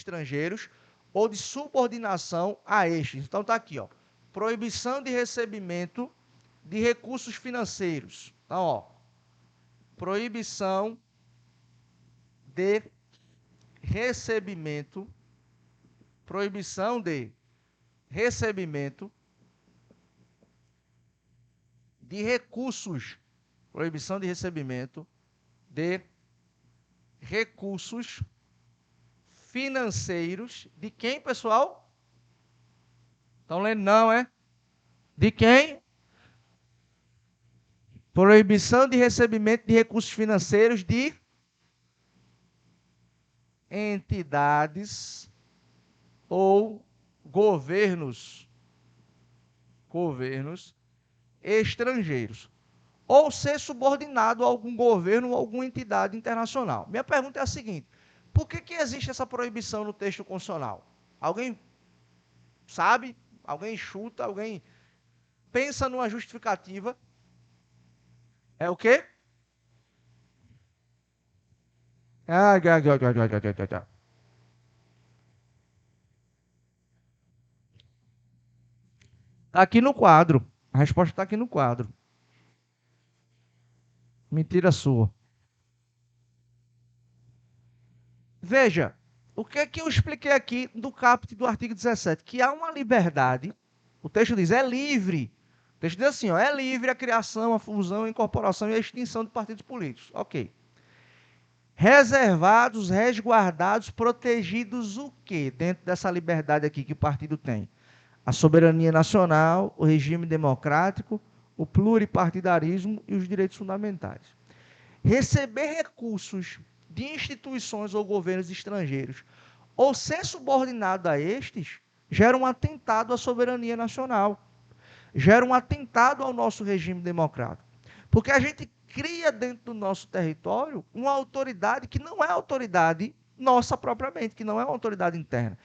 estrangeiros ou de subordinação a estes. Então está aqui, ó, proibição de recebimento de recursos financeiros. Então, ó, proibição de recebimento, proibição de recebimento de recursos, proibição de recebimento de recursos financeiros de quem, pessoal? Estão lendo não, é? De quem? Proibição de recebimento de recursos financeiros de entidades ou governos estrangeiros, ou ser subordinado a algum governo ou alguma entidade internacional. Minha pergunta é a seguinte: por que existe essa proibição no texto constitucional? Alguém sabe? Alguém chuta? Alguém pensa numa justificativa? É o quê? Está aqui no quadro. A resposta está aqui no quadro. Mentira sua. Veja, o que é que eu expliquei aqui do caput do artigo 17? Que há uma liberdade, o texto diz, é livre. O texto diz assim, ó, é livre a criação, a fusão, a incorporação e a extinção de partidos políticos. Ok. Reservados, resguardados, protegidos o quê? Dentro dessa liberdade aqui que o partido tem. A soberania nacional, o regime democrático, o pluripartidarismo e os direitos fundamentais. Receber recursos de instituições ou governos estrangeiros ou ser subordinado a estes gera um atentado à soberania nacional, gera um atentado ao nosso regime democrático. Porque a gente cria dentro do nosso território uma autoridade que não é autoridade nossa propriamente, que não é uma autoridade interna.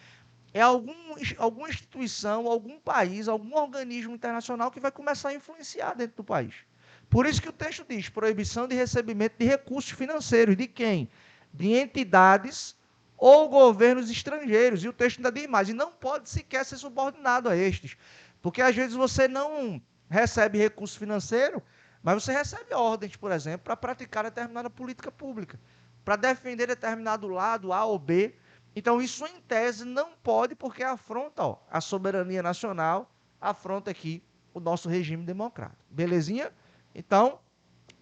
É alguma instituição, algum país, algum organismo internacional que vai começar a influenciar dentro do país. Por isso que o texto diz proibição de recebimento de recursos financeiros. De quem? De entidades ou governos estrangeiros. E o texto ainda diz mais, e não pode sequer ser subordinado a estes. Porque às vezes você não recebe recurso financeiro, mas você recebe ordens, por exemplo, para praticar determinada política pública, para defender determinado lado, A ou B. Então, isso em tese não pode, porque afronta a soberania nacional, afronta aqui o nosso regime democrático. Belezinha? Então,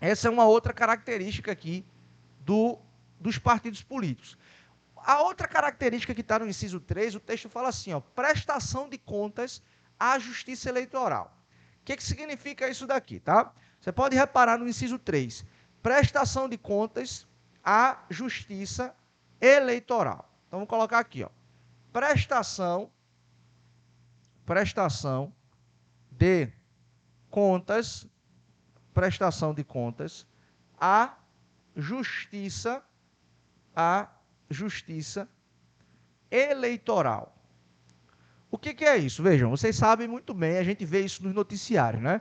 essa é uma outra característica aqui dos partidos políticos. A outra característica que está no inciso 3, o texto fala assim, ó, prestação de contas à justiça eleitoral. O que significa isso daqui, tá? Você pode reparar no inciso 3, prestação de contas à justiça eleitoral. Então, vamos colocar aqui, ó, prestação de contas à justiça eleitoral. O que é isso? Vejam, vocês sabem muito bem, a gente vê isso nos noticiários, né?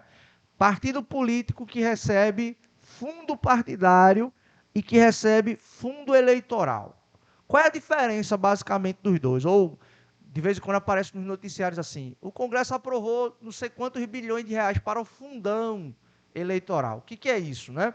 Partido político que recebe fundo partidário e que recebe fundo eleitoral. Qual é a diferença, basicamente, dos dois? Ou, de vez em quando aparece nos noticiários assim, o Congresso aprovou não sei quantos bilhões de reais para o fundão eleitoral. O que é isso, né?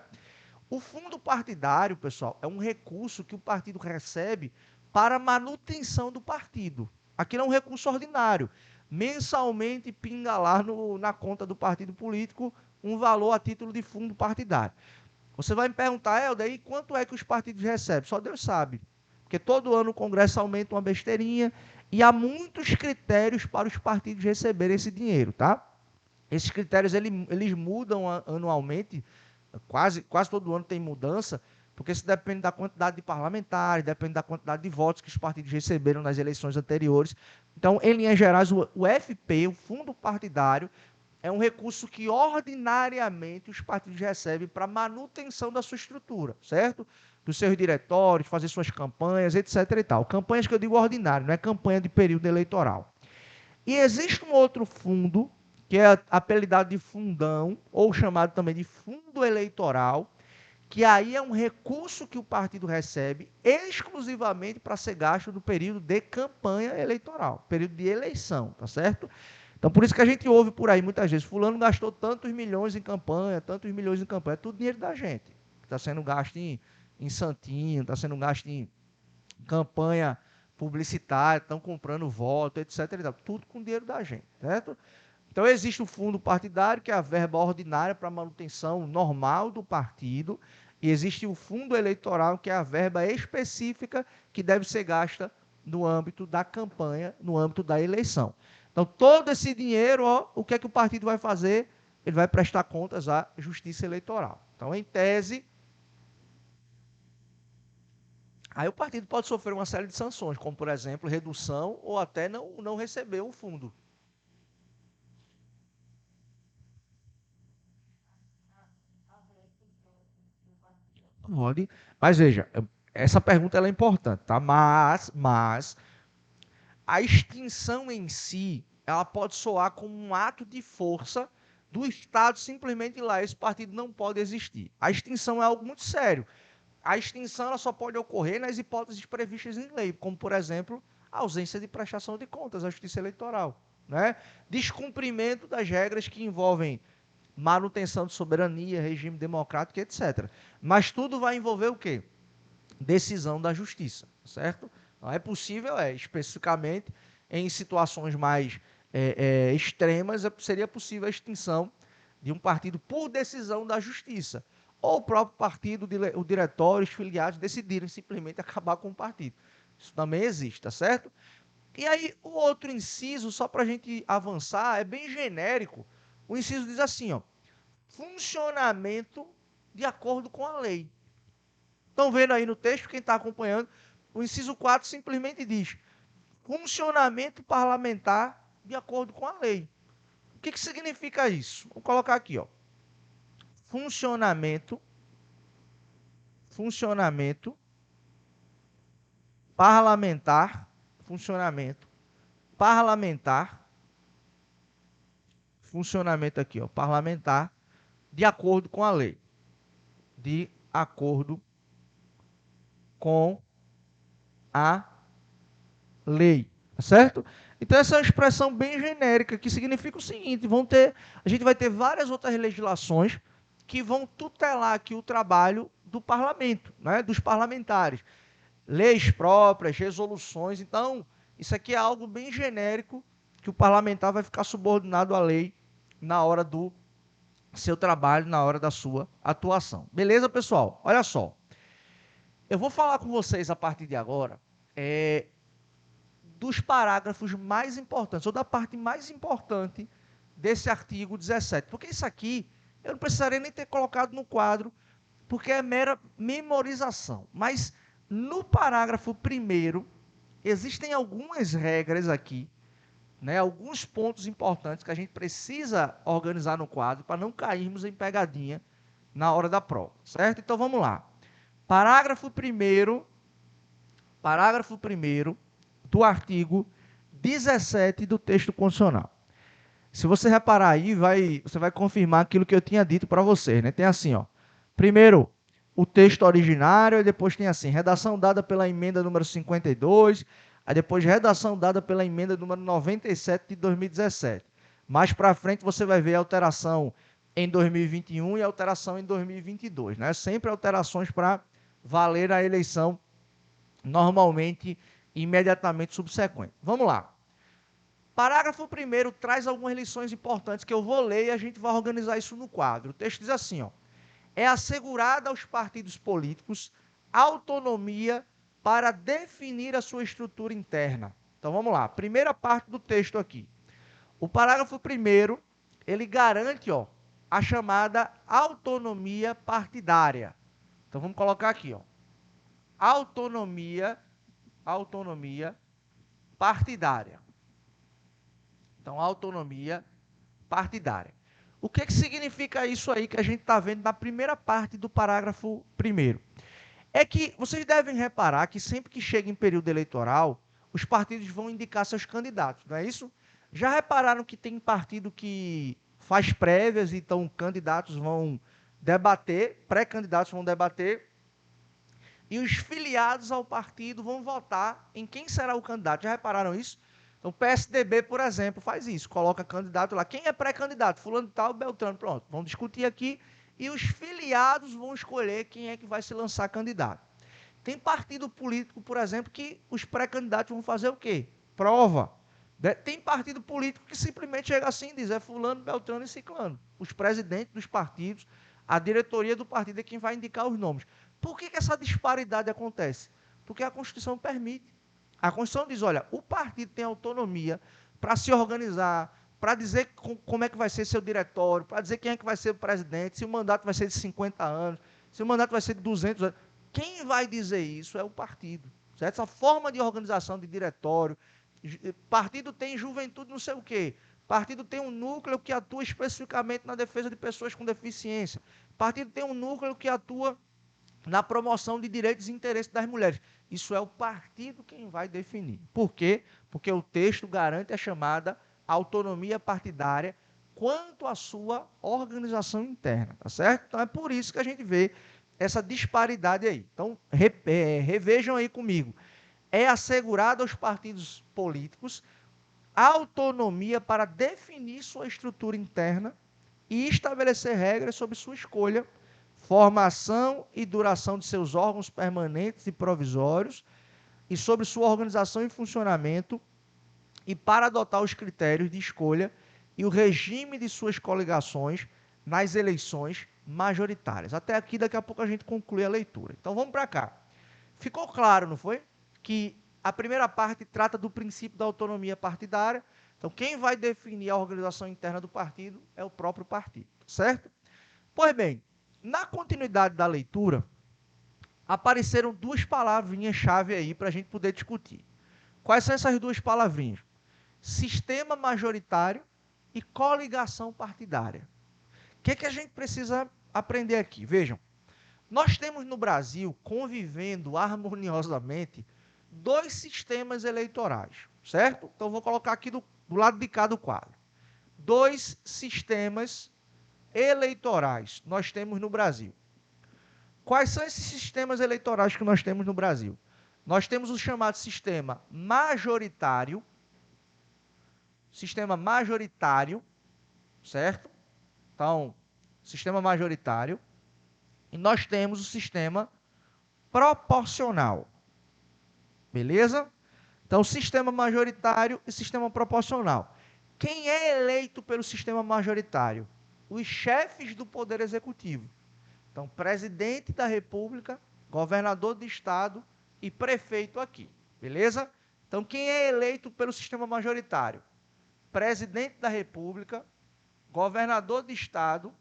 O fundo partidário, pessoal, é um recurso que o partido recebe para a manutenção do partido. Aquilo é um recurso ordinário. Mensalmente pinga lá na conta do partido político um valor a título de fundo partidário. Você vai me perguntar, Helder, e quanto é que os partidos recebem? Só Deus sabe. Porque todo ano o Congresso aumenta uma besteirinha e há muitos critérios para os partidos receberem esse dinheiro, tá? Esses critérios eles mudam anualmente, quase todo ano tem mudança, porque isso depende da quantidade de parlamentares, depende da quantidade de votos que os partidos receberam nas eleições anteriores. Então, em linhas gerais, o FP, o fundo partidário, é um recurso que ordinariamente os partidos recebem para manutenção da sua estrutura, certo? Dos seus diretórios, fazer suas campanhas, etc. e tal. Campanhas que eu digo ordinário, não é campanha de período eleitoral. E existe um outro fundo, que é apelidado de fundão, ou chamado também de fundo eleitoral, que aí é um recurso que o partido recebe exclusivamente para ser gasto no período de campanha eleitoral, período de eleição, tá certo? Então, por isso que a gente ouve por aí muitas vezes, fulano gastou tantos milhões em campanha, é tudo dinheiro da gente. Está sendo gasto em santinho, está sendo gasto em campanha publicitária, estão comprando voto, etc. Tudo com dinheiro da gente, certo? Então, existe o fundo partidário, que é a verba ordinária para manutenção normal do partido, e existe o fundo eleitoral, que é a verba específica que deve ser gasta no âmbito da campanha, no âmbito da eleição. Então, todo esse dinheiro, ó, o que é que o partido vai fazer? Ele vai prestar contas à Justiça Eleitoral. Então, em tese, aí o partido pode sofrer uma série de sanções, como, por exemplo, redução ou até não receber o fundo. Pode. Mas veja, essa pergunta ela é importante, tá? Mas a extinção em si, ela pode soar como um ato de força do Estado simplesmente ir lá, esse partido não pode existir. A extinção é algo muito sério. A extinção ela só pode ocorrer nas hipóteses previstas em lei, como, por exemplo, a ausência de prestação de contas à Justiça Eleitoral, né? Descumprimento das regras que envolvem manutenção de soberania, regime democrático, etc. Mas tudo vai envolver o quê? Decisão da justiça, certo? Não é possível, especificamente em situações mais extremas, seria possível a extinção de um partido por decisão da justiça. Ou o próprio partido, o diretório, os filiados decidirem simplesmente acabar com o partido. Isso também existe, tá certo? E aí, o outro inciso, só para a gente avançar, é bem genérico. O inciso diz assim, ó, funcionamento de acordo com a lei. Estão vendo aí no texto, quem está acompanhando, o inciso 4 simplesmente diz funcionamento parlamentar de acordo com a lei. O que significa isso? Vou colocar aqui, ó. Funcionamento parlamentar, funcionamento aqui, ó, parlamentar, de acordo com a lei. De acordo com a lei, certo? Então essa é uma expressão bem genérica que significa o seguinte: a gente vai ter várias outras legislações que vão tutelar aqui o trabalho do parlamento, né, dos parlamentares, leis próprias, resoluções. Então isso aqui é algo bem genérico que o parlamentar vai ficar subordinado à lei na hora do seu trabalho, na hora da sua atuação. Beleza, pessoal? Olha só, eu vou falar com vocês a partir de agora dos parágrafos mais importantes, ou da parte mais importante desse artigo 17. Porque isso aqui eu não precisaria nem ter colocado no quadro, porque é mera memorização. Mas no parágrafo 1º, existem algumas regras aqui, né, alguns pontos importantes que a gente precisa organizar no quadro para não cairmos em pegadinha na hora da prova, certo? Então vamos lá. Parágrafo 1º do artigo 17 do texto constitucional. Se você reparar aí, você vai confirmar aquilo que eu tinha dito para vocês, né? Tem assim, ó. Primeiro, o texto originário, e depois tem assim, redação dada pela emenda número 52, aí depois redação dada pela emenda número 97 de 2017. Mais para frente você vai ver a alteração em 2021 e a alteração em 2022, né? Sempre alterações para valer a eleição normalmente imediatamente subsequente. Vamos lá. Parágrafo 1º traz algumas lições importantes que eu vou ler e a gente vai organizar isso no quadro. O texto diz assim, ó: é assegurada aos partidos políticos autonomia para definir a sua estrutura interna. Então vamos lá, primeira parte do texto aqui. O parágrafo 1º, ele garante, ó, a chamada autonomia partidária. Então vamos colocar aqui, ó, autonomia partidária. Então, autonomia partidária. O que significa isso aí que a gente está vendo na primeira parte do parágrafo 1º? É que vocês devem reparar que sempre que chega em período eleitoral, os partidos vão indicar seus candidatos, não é isso? Já repararam que tem partido que faz prévias, então candidatos vão debater, pré-candidatos vão debater, e os filiados ao partido vão votar em quem será o candidato. Já repararam isso? Então, o PSDB, por exemplo, faz isso, coloca candidato lá. Quem é pré-candidato? Fulano de tal, Beltrano. Pronto, vamos discutir aqui e os filiados vão escolher quem é que vai se lançar candidato. Tem partido político, por exemplo, que os pré-candidatos vão fazer o quê? Prova. Tem partido político que simplesmente chega assim e diz, é fulano, Beltrano e ciclano. Os presidentes dos partidos, a diretoria do partido é quem vai indicar os nomes. Por que essa disparidade acontece? Porque a Constituição permite. A Constituição diz, olha, o partido tem autonomia para se organizar, para dizer como é que vai ser seu diretório, para dizer quem é que vai ser o presidente, se o mandato vai ser de 50 anos, se o mandato vai ser de 200 anos. Quem vai dizer isso é o partido. Certo? Essa forma de organização de diretório, partido tem juventude não sei o quê, partido tem um núcleo que atua especificamente na defesa de pessoas com deficiência, partido tem um núcleo que atua na promoção de direitos e interesses das mulheres. Isso é o partido quem vai definir. Por quê? Porque o texto garante a chamada autonomia partidária quanto à sua organização interna, tá certo? Então é por isso que a gente vê essa disparidade aí. Então revejam aí comigo. É assegurado aos partidos políticos autonomia para definir sua estrutura interna e estabelecer regras sobre sua escolha, formação e duração de seus órgãos permanentes e provisórios e sobre sua organização e funcionamento, e para adotar os critérios de escolha e o regime de suas coligações nas eleições majoritárias. Até aqui, daqui a pouco a gente conclui a leitura. Então vamos para cá. Ficou claro, não foi? Que a primeira parte trata do princípio da autonomia partidária. Então quem vai definir a organização interna do partido é o próprio partido, certo? Pois bem, na continuidade da leitura, apareceram duas palavrinhas-chave aí para a gente poder discutir. Quais são essas duas palavrinhas? Sistema majoritário e coligação partidária. O que a gente precisa aprender aqui? Vejam, nós temos no Brasil, convivendo harmoniosamente, dois sistemas eleitorais, certo? Então, vou colocar aqui do lado de cá do quadro. Dois sistemas eleitorais nós temos no Brasil. Quais são esses sistemas eleitorais que nós temos no Brasil? Nós temos o chamado sistema majoritário, certo? Então, sistema majoritário. E nós temos o sistema proporcional. Beleza? Então, sistema majoritário e sistema proporcional. Quem é eleito pelo sistema majoritário? Os chefes do Poder Executivo. Então, presidente da República, governador do Estado e prefeito aqui. Beleza? Então, quem é eleito pelo sistema majoritário? Presidente da República, governador do Estado,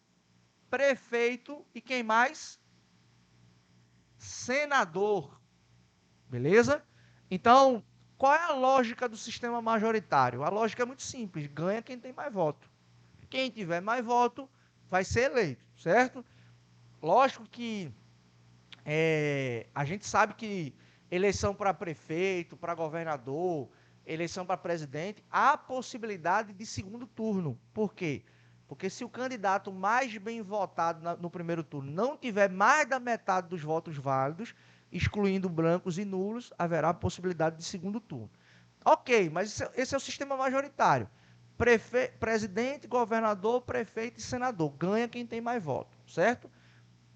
prefeito e quem mais? Senador. Beleza? Então, qual é a lógica do sistema majoritário? A lógica é muito simples, ganha quem tem mais voto. Quem tiver mais voto vai ser eleito, certo? Lógico que a gente sabe que eleição para prefeito, para governador, eleição para presidente, há possibilidade de segundo turno. Por quê? Porque se o candidato mais bem votado no primeiro turno não tiver mais da metade dos votos válidos, excluindo brancos e nulos, haverá possibilidade de segundo turno. Ok, mas esse é o sistema majoritário. Presidente, governador, prefeito e senador. Ganha quem tem mais votos, certo?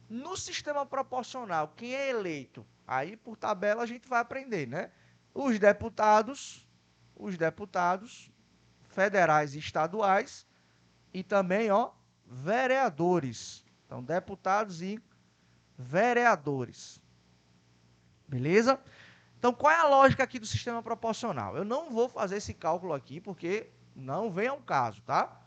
No sistema proporcional, quem é eleito? Aí, por tabela, a gente vai aprender, né? Os deputados federais e estaduais e também, vereadores. Então, deputados e vereadores. Beleza? Então, qual é a lógica aqui do sistema proporcional? Eu não vou fazer esse cálculo aqui, porque não vem ao caso, tá?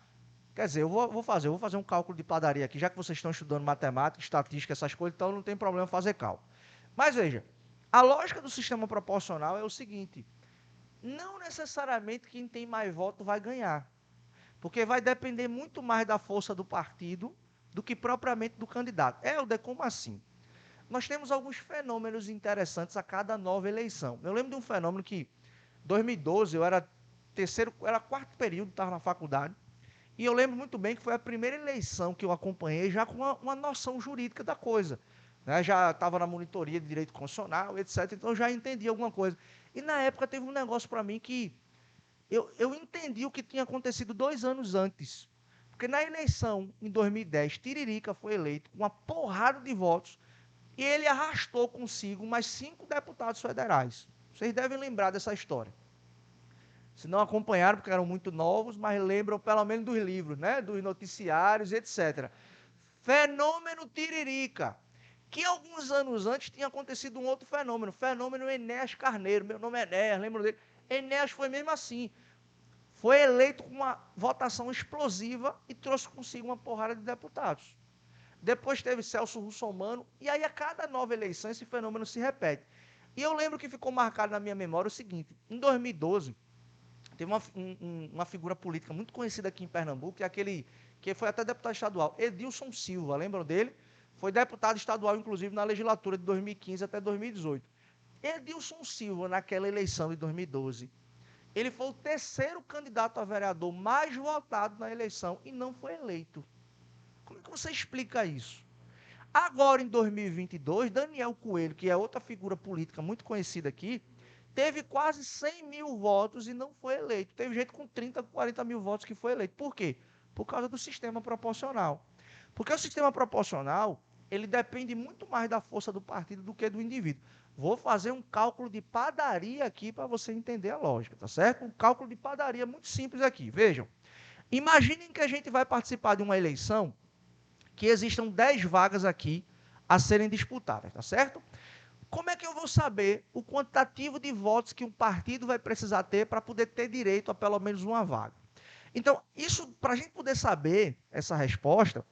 Quer dizer, eu vou fazer um cálculo de padaria aqui, já que vocês estão estudando matemática, estatística, essas coisas, então não tem problema fazer cálculo. Mas veja, a lógica do sistema proporcional é o seguinte, não necessariamente quem tem mais voto vai ganhar, porque vai depender muito mais da força do partido do que propriamente do candidato. Helder, como assim? Nós temos alguns fenômenos interessantes a cada nova eleição. Eu lembro de um fenômeno que, em 2012, eu era quarto período, estava na faculdade, E eu lembro muito bem que foi a primeira eleição que eu acompanhei já com uma noção jurídica da coisa. Né? Já estava na monitoria de direito constitucional, etc. Então eu já entendi alguma coisa. E na época teve um negócio para mim que eu entendi o que tinha acontecido 2 anos antes. Porque na eleição, em 2010, Tiririca foi eleito com uma porrada de votos e ele arrastou consigo mais 5 deputados federais. Vocês devem lembrar dessa história. Se não acompanharam, porque eram muito novos, mas lembram pelo menos dos livros, né? Dos noticiários, etc. Fenômeno Tiririca, que alguns anos antes tinha acontecido um outro fenômeno, fenômeno Enéas Carneiro. Meu nome é Enéas, lembro dele. Enéas foi mesmo assim. Foi eleito com uma votação explosiva e trouxe consigo uma porrada de deputados. Depois teve Celso Russomano, e aí a cada nova eleição esse fenômeno se repete. E eu lembro que ficou marcado na minha memória o seguinte: em 2012, teve uma figura política muito conhecida aqui em Pernambuco, que foi até deputado estadual, Edilson Silva, lembram dele? Foi deputado estadual, inclusive, na legislatura de 2015 até 2018. Edilson Silva, naquela eleição de 2012, ele foi o terceiro candidato a vereador mais votado na eleição e não foi eleito. Como é que você explica isso? Agora, em 2022, Daniel Coelho, que é outra figura política muito conhecida aqui, teve quase 100 mil votos e não foi eleito. Teve gente com 30, 40 mil votos que foi eleito. Por quê? Por causa do sistema proporcional. Porque o sistema proporcional, ele depende muito mais da força do partido do que do indivíduo. Vou fazer um cálculo de padaria aqui para você entender a lógica, tá certo? Um cálculo de padaria muito simples aqui. Vejam, imaginem que a gente vai participar de uma eleição que existam 10 vagas aqui a serem disputadas, tá certo? Como é que eu vou saber o quantitativo de votos que um partido vai precisar ter para poder ter direito a pelo menos uma vaga? Então, isso, para a gente poder saber essa resposta,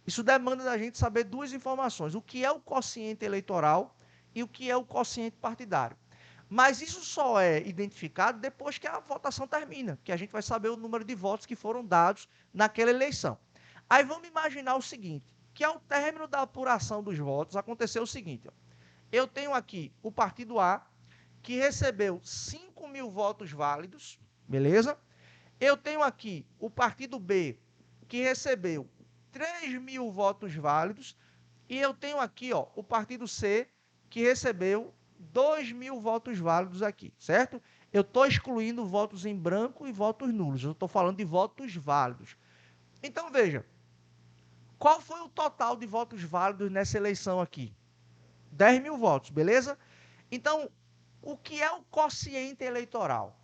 isso demanda da gente saber duas informações: o que é o quociente eleitoral e o que é o quociente partidário. Mas isso só é identificado depois que a votação termina, que a gente vai saber o número de votos que foram dados naquela eleição. Aí vamos imaginar o seguinte, que ao término da apuração dos votos, aconteceu o seguinte: ó, eu tenho aqui o partido A, que recebeu 5 mil votos válidos, beleza? Eu tenho aqui o partido B, que recebeu 3 mil votos válidos, e eu tenho aqui, ó, o partido C, que recebeu 2 mil votos válidos aqui, certo? Eu estou excluindo votos em branco e votos nulos, eu estou falando de votos válidos. Então, veja, qual foi o total de votos válidos nessa eleição aqui? 10 mil votos, beleza? Então, o que é o quociente eleitoral?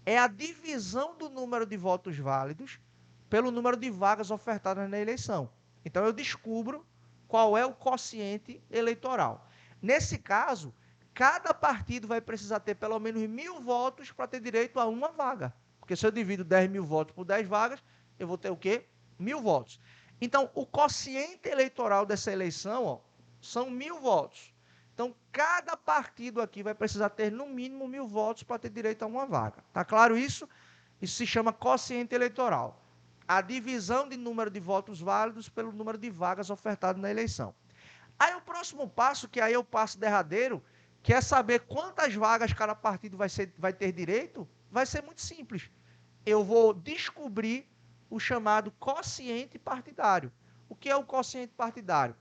É a divisão do número de votos válidos pelo número de vagas ofertadas na eleição. Então, eu descubro qual é o quociente eleitoral. Nesse caso, cada partido vai precisar ter pelo menos 1.000 votos para ter direito a uma vaga. Porque se eu divido 10 mil votos por 10 vagas, eu vou ter o quê? 1.000 votos. Então, o quociente eleitoral dessa eleição, ó, são 1.000 votos. Então, cada partido aqui vai precisar ter no mínimo 1.000 votos para ter direito a uma vaga. Tá claro isso? Isso se chama quociente eleitoral. A divisão de número de votos válidos pelo número de vagas ofertadas na eleição. Aí o próximo passo, que aí é o passo derradeiro, que é saber quantas vagas cada partido vai ter direito, vai ser muito simples. Eu vou descobrir o chamado quociente partidário. O que é o quociente partidário?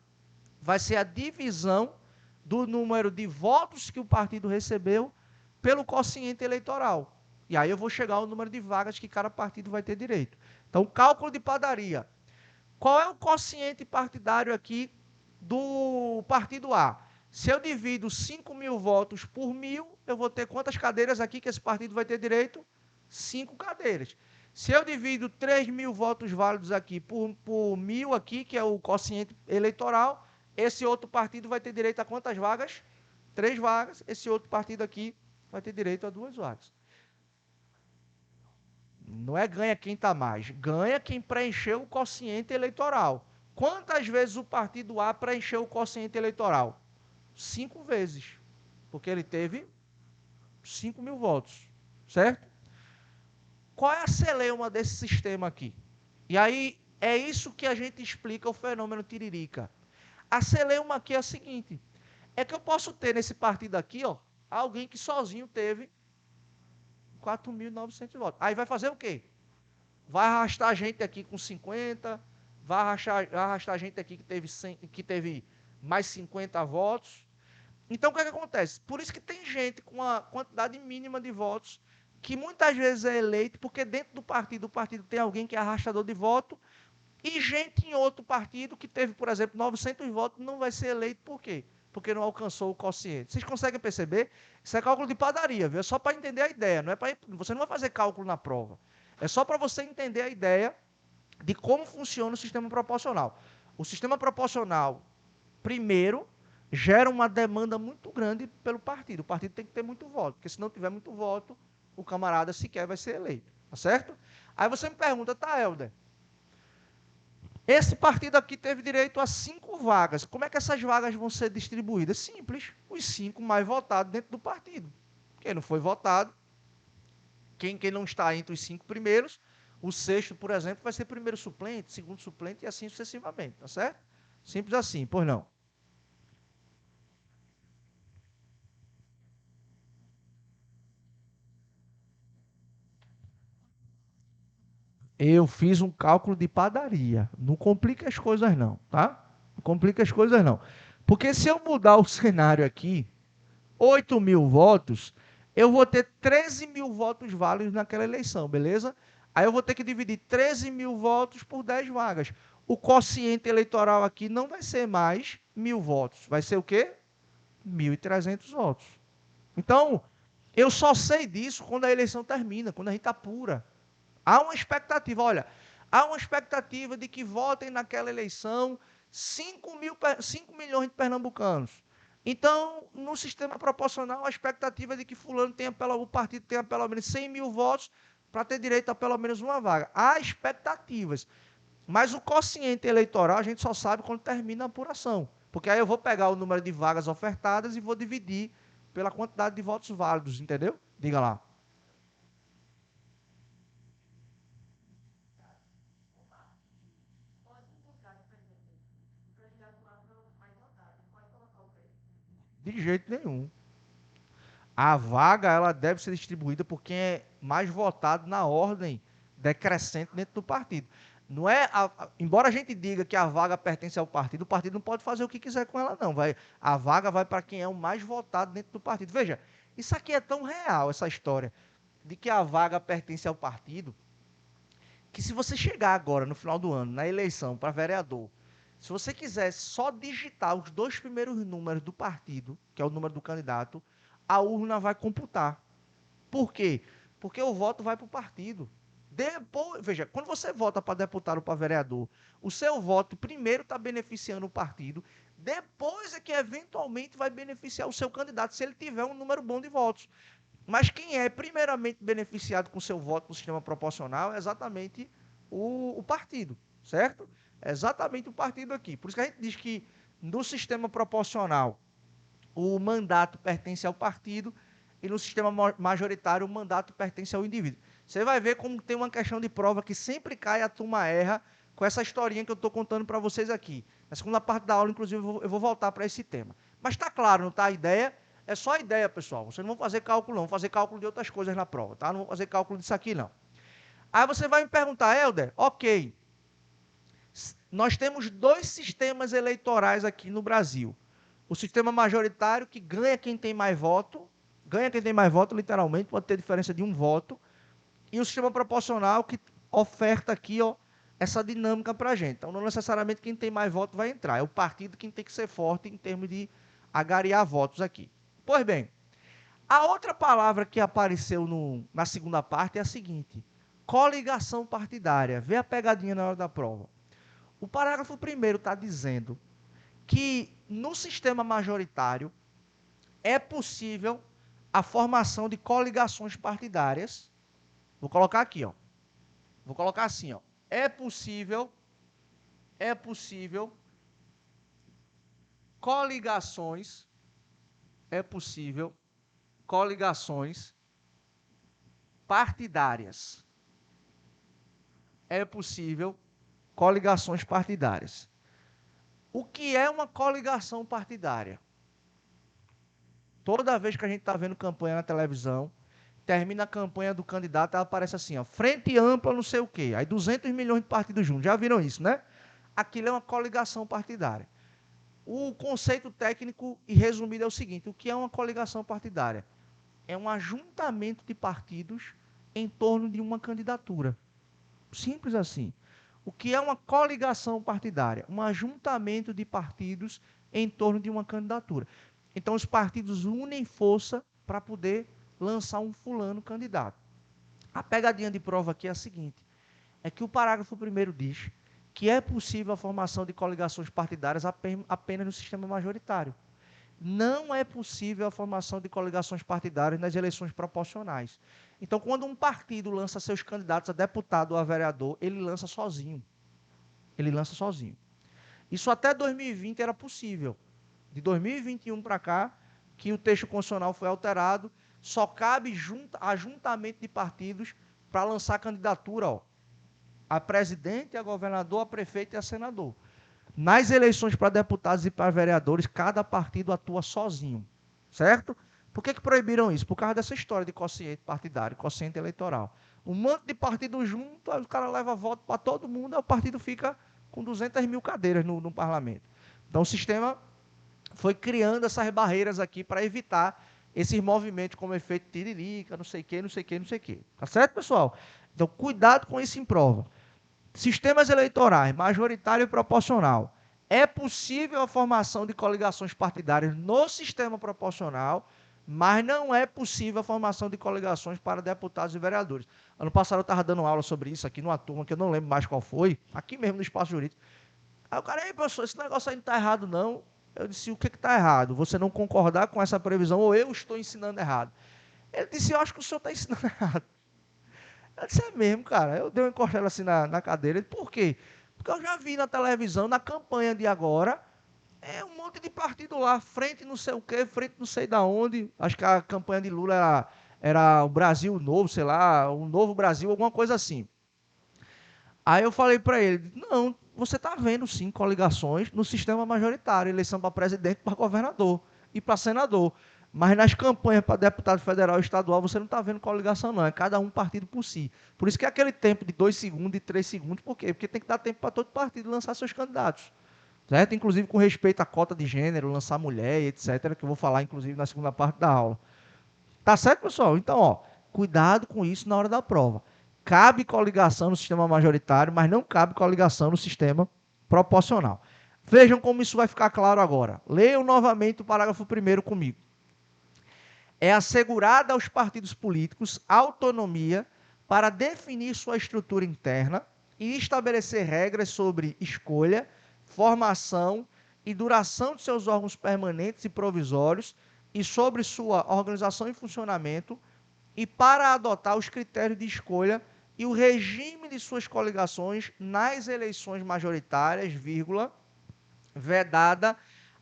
Vai ser a divisão do número de votos que o partido recebeu pelo quociente eleitoral. E aí eu vou chegar ao número de vagas que cada partido vai ter direito. Então, cálculo de padaria. Qual é o quociente partidário aqui do partido A? Se eu divido 5 mil votos por 1.000, eu vou ter quantas cadeiras aqui que esse partido vai ter direito? 5 cadeiras. Se eu divido 3 mil votos válidos aqui por 1.000 aqui, que é o quociente eleitoral, esse outro partido vai ter direito a quantas vagas? 3 vagas. Esse outro partido aqui vai ter direito a 2 vagas. Não é ganha quem está mais, ganha quem preencheu o quociente eleitoral. Quantas vezes o partido A preencheu o quociente eleitoral? 5 vezes, porque ele teve 5 mil votos, certo? Qual é a celeuma desse sistema aqui? E aí é isso que a gente explica o fenômeno Tiririca. A celeuma aqui é a seguinte: é que eu posso ter nesse partido aqui, ó, alguém que sozinho teve 4.900 votos. Aí vai fazer o quê? vai arrastar gente aqui com 50, vai arrastar gente aqui que teve mais 50 votos. Então, o que é que acontece? Por isso que tem gente com a quantidade mínima de votos que muitas vezes é eleito, porque dentro do partido, o partido tem alguém que é arrastador de voto, e gente em outro partido que teve, por exemplo, 900 votos, não vai ser eleito. Por quê? Porque não alcançou o quociente. Vocês conseguem perceber? Isso é cálculo de padaria, viu? É só para entender a ideia. Não é pra, você não vai fazer cálculo na prova. É só para você entender a ideia de como funciona o sistema proporcional. O sistema proporcional, primeiro, gera uma demanda muito grande pelo partido. O partido tem que ter muito voto, porque se não tiver muito voto, o camarada sequer vai ser eleito. Tá certo? Aí você me pergunta, tá, Helder, esse partido aqui teve direito a 5 vagas. Como é que essas vagas vão ser distribuídas? Simples. Os 5 mais votados dentro do partido. Quem não foi votado, quem não está entre os 5 primeiros, o sexto, por exemplo, vai ser primeiro suplente, segundo suplente e assim sucessivamente. Tá certo? Simples assim, pois não. Eu fiz um cálculo de padaria. Não complica as coisas não, tá? Não complica as coisas não. Porque se eu mudar o cenário aqui, 8 mil votos, eu vou ter 13 mil votos válidos naquela eleição, beleza? Aí eu vou ter que dividir 13 mil votos por 10 vagas. O quociente eleitoral aqui não vai ser mais 1.000 votos. Vai ser o quê? 1.300 votos. Então, eu só sei disso quando a eleição termina, quando a gente apura. Há uma expectativa, olha, há uma expectativa de que votem naquela eleição 5 milhões de pernambucanos. Então, no sistema proporcional, a expectativa é de que fulano tenha, o partido tenha pelo menos 100 mil votos para ter direito a pelo menos uma vaga. Há expectativas, mas o quociente eleitoral a gente só sabe quando termina a apuração. Porque aí eu vou pegar o número de vagas ofertadas e vou dividir pela quantidade de votos válidos, entendeu? Diga lá. De jeito nenhum. A vaga ela deve ser distribuída por quem é mais votado na ordem decrescente dentro do partido. Não é, embora a gente diga que a vaga pertence ao partido, o partido não pode fazer o que quiser com ela, não. A vaga vai para quem é o mais votado dentro do partido. Veja, isso aqui é tão real, essa história de que a vaga pertence ao partido, que se você chegar agora, no final do ano, na eleição para vereador, se você quiser só digitar os 2 primeiros números do partido, que é o número do candidato, a urna vai computar. Por quê? Porque o voto vai para o partido. Depois, veja, quando você vota para deputado ou para vereador, o seu voto primeiro está beneficiando o partido, depois é que eventualmente vai beneficiar o seu candidato, se ele tiver um número bom de votos. Mas quem é primeiramente beneficiado com seu voto no sistema proporcional é exatamente o partido, certo? É exatamente o partido aqui. Por isso que a gente diz que no sistema proporcional o mandato pertence ao partido e no sistema majoritário o mandato pertence ao indivíduo. Você vai ver como tem uma questão de prova que sempre cai, a turma erra com essa historinha que eu estou contando para vocês aqui. Na segunda parte da aula, inclusive, eu vou voltar para esse tema. Mas está claro, não está a ideia? É só a ideia, pessoal. Vocês não vão fazer cálculo, não. Vão fazer cálculo de outras coisas na prova, tá? Não vão fazer cálculo disso aqui, não. Aí você vai me perguntar, Helder, ok, nós temos 2 sistemas eleitorais aqui no Brasil. O sistema majoritário, que ganha quem tem mais voto, literalmente, pode ter diferença de um voto, e o sistema proporcional, que oferta aqui, ó, essa dinâmica para a gente. Então, não necessariamente quem tem mais voto vai entrar, é o partido quem tem que ser forte em termos de agariar votos aqui. Pois bem, a outra palavra que apareceu na segunda parte é a seguinte: coligação partidária. Vê a pegadinha na hora da prova. O parágrafo primeiro está dizendo que no sistema majoritário é possível a formação de coligações partidárias. Vou colocar aqui, ó. Vou colocar assim, ó. É possível coligações, é possível coligações partidárias. É possível coligações partidárias. O que é uma coligação partidária? Toda vez que a gente está vendo campanha na televisão, termina a campanha do candidato, ela aparece assim, ó, frente ampla não sei o quê, aí 200 milhões de partidos juntos, já viram isso, né? Aquilo é uma coligação partidária. O conceito técnico e resumido é o seguinte, o que é uma coligação partidária? É um ajuntamento de partidos em torno de uma candidatura. Simples assim. O que é uma coligação partidária? Um ajuntamento de partidos em torno de uma candidatura. Então, os partidos unem força para poder lançar um fulano candidato. A pegadinha de prova aqui é a seguinte, é que o parágrafo 1º diz que é possível a formação de coligações partidárias apenas no sistema majoritário. Não é possível a formação de coligações partidárias nas eleições proporcionais. Então, quando um partido lança seus candidatos a deputado ou a vereador, ele lança sozinho. Ele lança sozinho. Isso até 2020 era possível. De 2021 para cá, que o texto constitucional foi alterado, só cabe ajuntamento de partidos para lançar candidatura, ó, a presidente, a governador, a prefeito e a senador. Nas eleições para deputados e para vereadores, cada partido atua sozinho, certo? Por que proibiram isso? Por causa dessa história de quociente partidário, quociente eleitoral. Um monte de partido junto, aí o cara leva voto para todo mundo, aí o partido fica com 200 mil cadeiras no parlamento. Então o sistema foi criando essas barreiras aqui para evitar esses movimentos como efeito tiririca, não sei o que, não sei o que, não sei o que. Tá certo, pessoal? Então cuidado com isso em prova. Sistemas eleitorais, majoritário e proporcional. É possível a formação de coligações partidárias no sistema proporcional, mas não é possível a formação de coligações para deputados e vereadores. Ano passado eu estava dando aula sobre isso aqui numa turma, que eu não lembro mais qual foi, aqui mesmo no Espaço Jurídico. Aí o cara, aí, professor, esse negócio aí não está errado, não. Eu disse, o que está errado? Você não concordar com essa previsão ou eu estou ensinando errado? Ele disse, eu acho que o senhor está ensinando errado. Eu disse, é mesmo, cara. Eu dei uma encostada assim na cadeira. Ele, por quê? Porque eu já vi na televisão, na campanha de agora, um monte de partido lá, frente não sei o quê, frente não sei da onde. Acho que a campanha de Lula era o Brasil Novo, sei lá, o Novo Brasil, alguma coisa assim. Aí eu falei para ele, não, você está vendo sim coligações no sistema majoritário, eleição para presidente, para governador e para senador. Mas nas campanhas para deputado federal e estadual, você não está vendo coligação, não. É cada um partido por si. Por isso que é aquele tempo de 2 segundos, de 3 segundos. Por quê? Porque tem que dar tempo para todo partido lançar seus candidatos. Certo? Inclusive com respeito à cota de gênero, lançar mulher, etc. Que eu vou falar, inclusive, na segunda parte da aula. Tá certo, pessoal? Então, ó, cuidado com isso na hora da prova. Cabe coligação no sistema majoritário, mas não cabe coligação no sistema proporcional. Vejam como isso vai ficar claro agora. Leiam novamente o parágrafo 1º comigo. É assegurada aos partidos políticos autonomia para definir sua estrutura interna e estabelecer regras sobre escolha, formação e duração de seus órgãos permanentes e provisórios e sobre sua organização e funcionamento, e para adotar os critérios de escolha e o regime de suas coligações nas eleições majoritárias, vírgula, vedada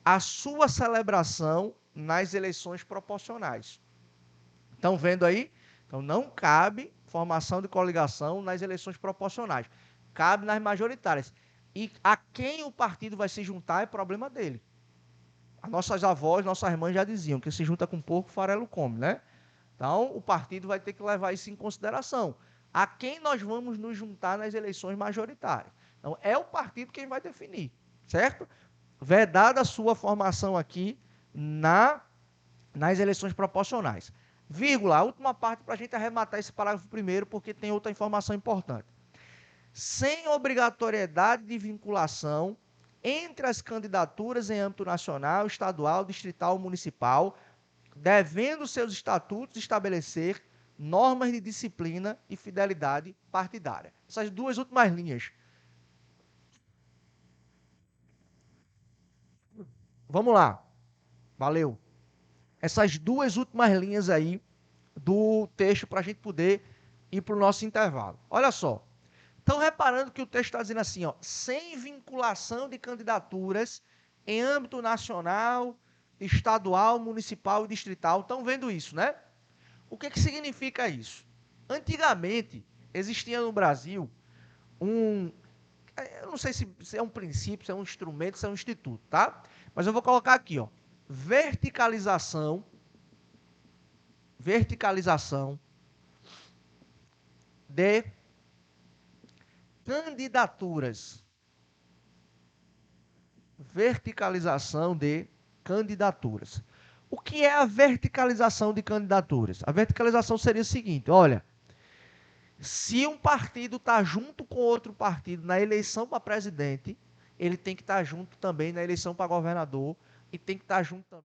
a sua celebração nas eleições proporcionais. Estão vendo aí? Então, não cabe formação de coligação nas eleições proporcionais. Cabe nas majoritárias. E a quem o partido vai se juntar é problema dele. As nossas avós, nossas mães já diziam que se junta com porco, farelo come, né? Então, o partido vai ter que levar isso em consideração. A quem nós vamos nos juntar nas eleições majoritárias? Então, é o partido quem vai definir, certo? Vedada a sua formação aqui nas eleições proporcionais. Vírgula, a última parte para a gente arrematar esse parágrafo 1º, porque tem outra informação importante. Sem obrigatoriedade de vinculação entre as candidaturas em âmbito nacional, estadual, distrital ou municipal, devendo seus estatutos estabelecer normas de disciplina e fidelidade partidária. Essas duas últimas linhas. Vamos lá. Valeu. Essas duas últimas linhas aí do texto para a gente poder ir para o nosso intervalo. Olha só. Estão reparando que o texto está dizendo assim, ó, sem vinculação de candidaturas em âmbito nacional, estadual, municipal e distrital. Estão vendo isso, né? O que significa isso? Antigamente, existia no Brasil eu não sei se é um princípio, se é um instrumento, se é um instituto, tá? Mas eu vou colocar aqui, ó, verticalização de candidaturas. Verticalização de candidaturas. O que é a verticalização de candidaturas? A verticalização seria o seguinte, olha, se um partido está junto com outro partido na eleição para presidente, ele tem que estar junto também na eleição para governador e tem que estar junto também